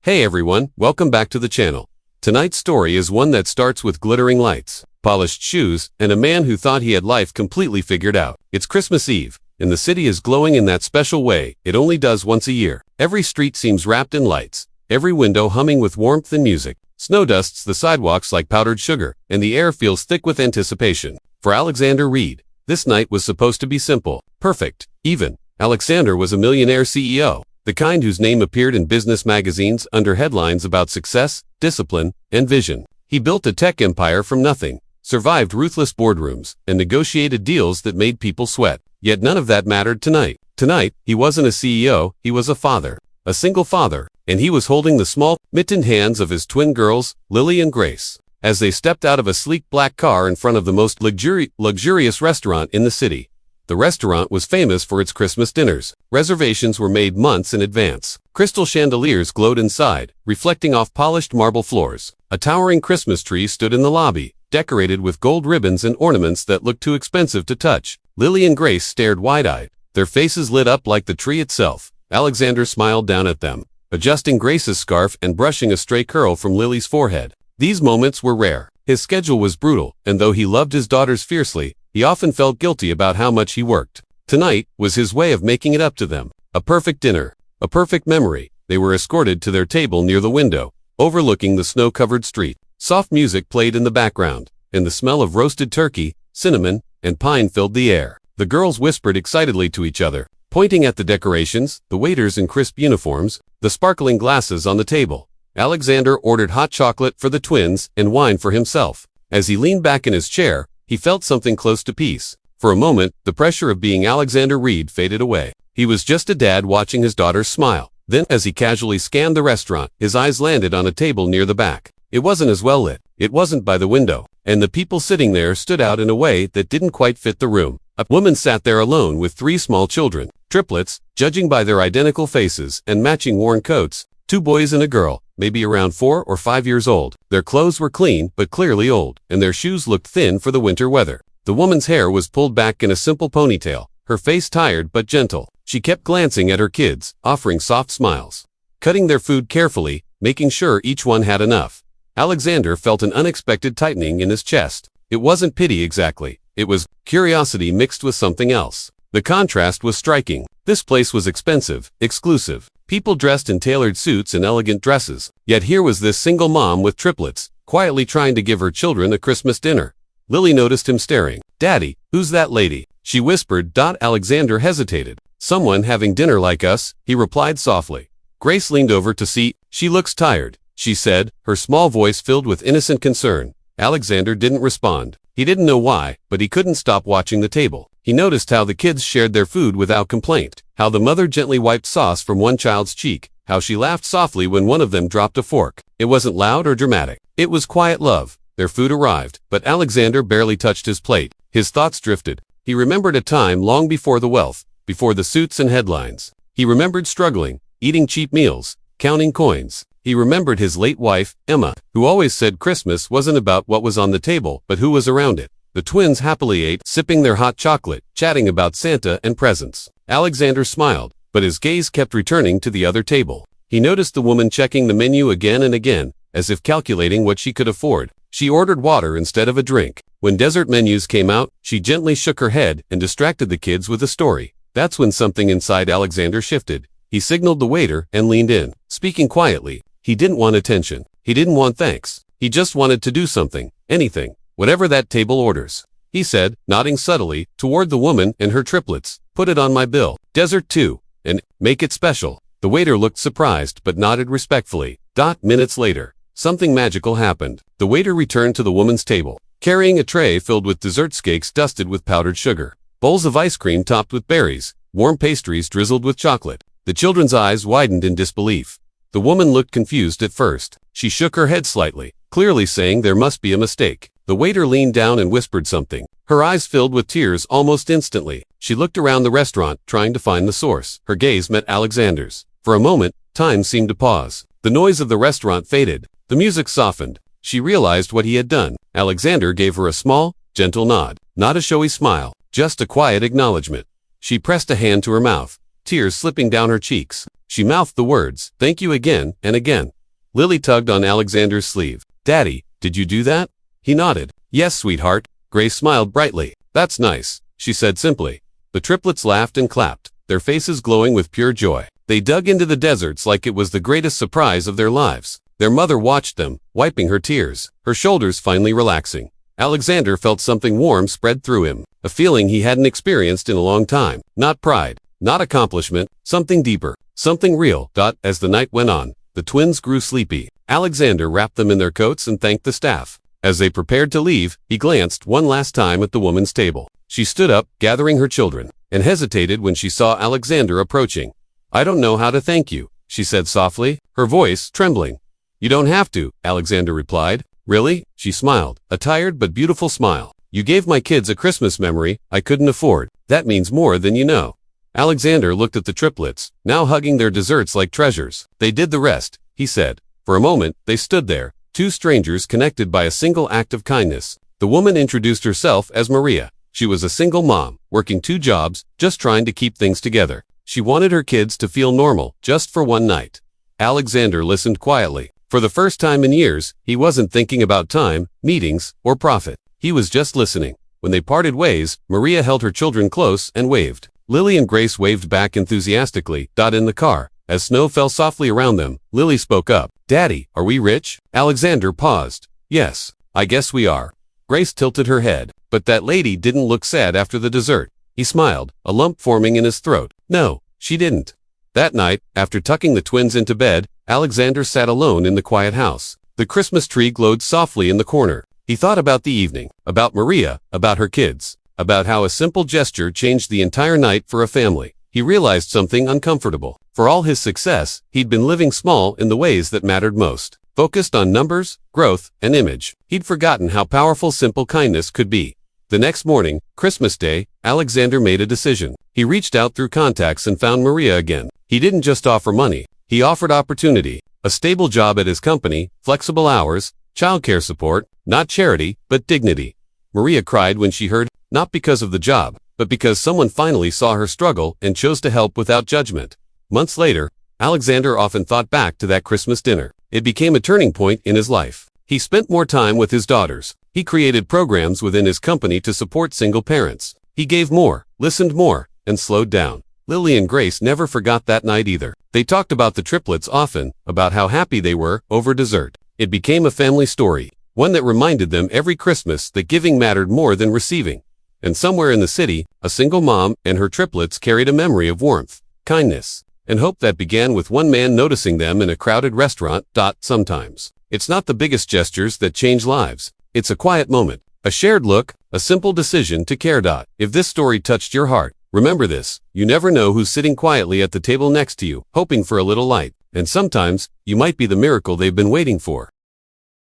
Hey everyone, welcome back to the channel. Tonight's story is one that starts with glittering lights, polished shoes, and a man who thought he had life completely figured out. It's Christmas Eve, and the city is glowing in that special way it only does once a year. Every street seems wrapped in lights, every window humming with warmth and music. Snow dusts the sidewalks like powdered sugar, and the air feels thick with anticipation. For Alexander Reed, this night was supposed to be simple, perfect, even. Alexander was a millionaire CEO. The kind whose name appeared in business magazines under headlines about success, discipline, and vision. He built a tech empire from nothing, survived ruthless boardrooms, and negotiated deals that made people sweat. Yet none of that mattered tonight. Tonight, he wasn't a CEO, he was a father. A single father, and he was holding the small, mittened hands of his twin girls, Lily and Grace, as they stepped out of a sleek black car in front of the most luxurious restaurant in the city. The restaurant was famous for its Christmas dinners. Reservations were made months in advance. Crystal chandeliers glowed inside, reflecting off polished marble floors. A towering Christmas tree stood in the lobby, decorated with gold ribbons and ornaments that looked too expensive to touch. Lily and Grace stared wide-eyed, their faces lit up like the tree itself. Alexander smiled down at them, adjusting Grace's scarf and brushing a stray curl from Lily's forehead. These moments were rare. His schedule was brutal, and though he loved his daughters fiercely, he often felt guilty about how much he worked. Tonight was his way of making it up to them. A perfect dinner, a perfect memory. They were escorted to their table near the window, overlooking the snow-covered street. Soft music played in the background, and the smell of roasted turkey, cinnamon, and pine filled the air. The girls whispered excitedly to each other, pointing at the decorations, the waiters in crisp uniforms, the sparkling glasses on the table. Alexander ordered hot chocolate for the twins and wine for himself. As he leaned back in his chair, he felt something close to peace. For a moment, the pressure of being Alexander Reed faded away. He was just a dad watching his daughters smile. Then, as he casually scanned the restaurant, his eyes landed on a table near the back. It wasn't as well lit. It wasn't by the window, and the people sitting there stood out in a way that didn't quite fit the room. A woman sat there alone with 3 small children, triplets, judging by their identical faces and matching worn coats. 2 boys and a girl, maybe around 4 or 5 years old. Their clothes were clean but clearly old, and their shoes looked thin for the winter weather. The woman's hair was pulled back in a simple ponytail, her face tired but gentle. She kept glancing at her kids, offering soft smiles, cutting their food carefully, making sure each one had enough. Alexander felt an unexpected tightening in his chest. It wasn't pity exactly. It was curiosity mixed with something else. The contrast was striking. This place was expensive, exclusive. People dressed in tailored suits and elegant dresses. Yet here was this single mom with triplets, quietly trying to give her children a Christmas dinner. Lily noticed him staring. "Daddy, who's that lady?" she whispered. Alexander hesitated. "Someone having dinner like us," he replied softly. Grace leaned over to see. "She looks tired," she said, her small voice filled with innocent concern. Alexander didn't respond. He didn't know why, but he couldn't stop watching the table. He noticed how the kids shared their food without complaint, how the mother gently wiped sauce from one child's cheek, how she laughed softly when one of them dropped a fork. It wasn't loud or dramatic. It was quiet love. Their food arrived, but Alexander barely touched his plate. His thoughts drifted. He remembered a time long before the wealth, before the suits and headlines. He remembered struggling, eating cheap meals, counting coins. He remembered his late wife, Emma, who always said Christmas wasn't about what was on the table, but who was around it. The twins happily ate, sipping their hot chocolate, chatting about Santa and presents. Alexander smiled, but his gaze kept returning to the other table. He noticed the woman checking the menu again and again, as if calculating what she could afford. She ordered water instead of a drink. When dessert menus came out, she gently shook her head and distracted the kids with a story. That's when something inside Alexander shifted. He signaled the waiter and leaned in, speaking quietly. He didn't want attention. He didn't want thanks. He just wanted to do something, anything, whatever that table orders. He said, nodding subtly, toward the woman and her triplets, "Put it on my bill. Dessert too, and make it special." The waiter looked surprised but nodded respectfully. Minutes later, something magical happened. The waiter returned to the woman's table, carrying a tray filled with dessert cakes dusted with powdered sugar, bowls of ice cream topped with berries, warm pastries drizzled with chocolate. The children's eyes widened in disbelief. The woman looked confused at first. She shook her head slightly, clearly saying there must be a mistake. The waiter leaned down and whispered something. Her eyes filled with tears almost instantly. She looked around the restaurant, trying to find the source. Her gaze met Alexander's. For a moment, time seemed to pause. The noise of the restaurant faded. The music softened. She realized what he had done. Alexander gave her a small, gentle nod. Not a showy smile, just a quiet acknowledgement. She pressed a hand to her mouth, tears slipping down her cheeks. She mouthed the words, "Thank you again and again." Lily tugged on Alexander's sleeve. Daddy, did you do that? He nodded. Yes, sweetheart. Grace smiled brightly. That's nice, she said simply. The triplets laughed and clapped, their faces glowing with pure joy. They dug into the deserts like it was the greatest surprise of their lives. Their mother watched them, wiping her tears, her shoulders finally relaxing. Alexander felt something warm spread through him, a feeling he hadn't experienced in a long time. Not pride, not accomplishment, something deeper, something real. As the night went on, the twins grew sleepy. Alexander wrapped them in their coats and thanked the staff. As they prepared to leave, he glanced one last time at the woman's table. She stood up, gathering her children, and hesitated when she saw Alexander approaching. I don't know how to thank you, she said softly, her voice trembling. You don't have to, Alexander replied. Really? She smiled, a tired but beautiful smile. You gave my kids a Christmas memory I couldn't afford. That means more than you know. Alexander looked at the triplets, now hugging their desserts like treasures. They did the rest, he said. For a moment, they stood there, two strangers connected by a single act of kindness. The woman introduced herself as Maria. She was a single mom, working 2 jobs, just trying to keep things together. She wanted her kids to feel normal, just for one night. Alexander listened quietly. For the first time in years, he wasn't thinking about time, meetings, or profit. He was just listening. When they parted ways, Maria held her children close and waved. Lily and Grace waved back enthusiastically. In the car, as snow fell softly around them, Lily spoke up. Daddy, are we rich? Alexander paused. Yes, I guess we are. Grace tilted her head, but that lady didn't look sad after the dessert. He smiled, a lump forming in his throat. No, she didn't. That night, after tucking the twins into bed, Alexander sat alone in the quiet house. The Christmas tree glowed softly in the corner. He thought about the evening, about Maria, about her kids, about how a simple gesture changed the entire night for a family. He realized something uncomfortable. For all his success, he'd been living small in the ways that mattered most. Focused on numbers, growth, and image. He'd forgotten how powerful simple kindness could be. The next morning, Christmas Day, Alexander made a decision. He reached out through contacts and found Maria again. He didn't just offer money. He offered opportunity, a stable job at his company, flexible hours, childcare support, not charity, but dignity. Maria cried when she heard, not because of the job, but because someone finally saw her struggle and chose to help without judgment. Months later, Alexander often thought back to that Christmas dinner. It became a turning point in his life. He spent more time with his daughters. He created programs within his company to support single parents. He gave more, listened more, and slowed down. Lily and Grace never forgot that night either. They talked about the triplets often, about how happy they were over dessert. It became a family story, one that reminded them every Christmas that giving mattered more than receiving. And somewhere in the city, a single mom and her triplets carried a memory of warmth, kindness, and hope that began with one man noticing them in a crowded restaurant. Sometimes, it's not the biggest gestures that change lives. It's a quiet moment, a shared look, a simple decision to care. If this story touched your heart, remember this: you never know who's sitting quietly at the table next to you, hoping for a little light. And sometimes, you might be the miracle they've been waiting for.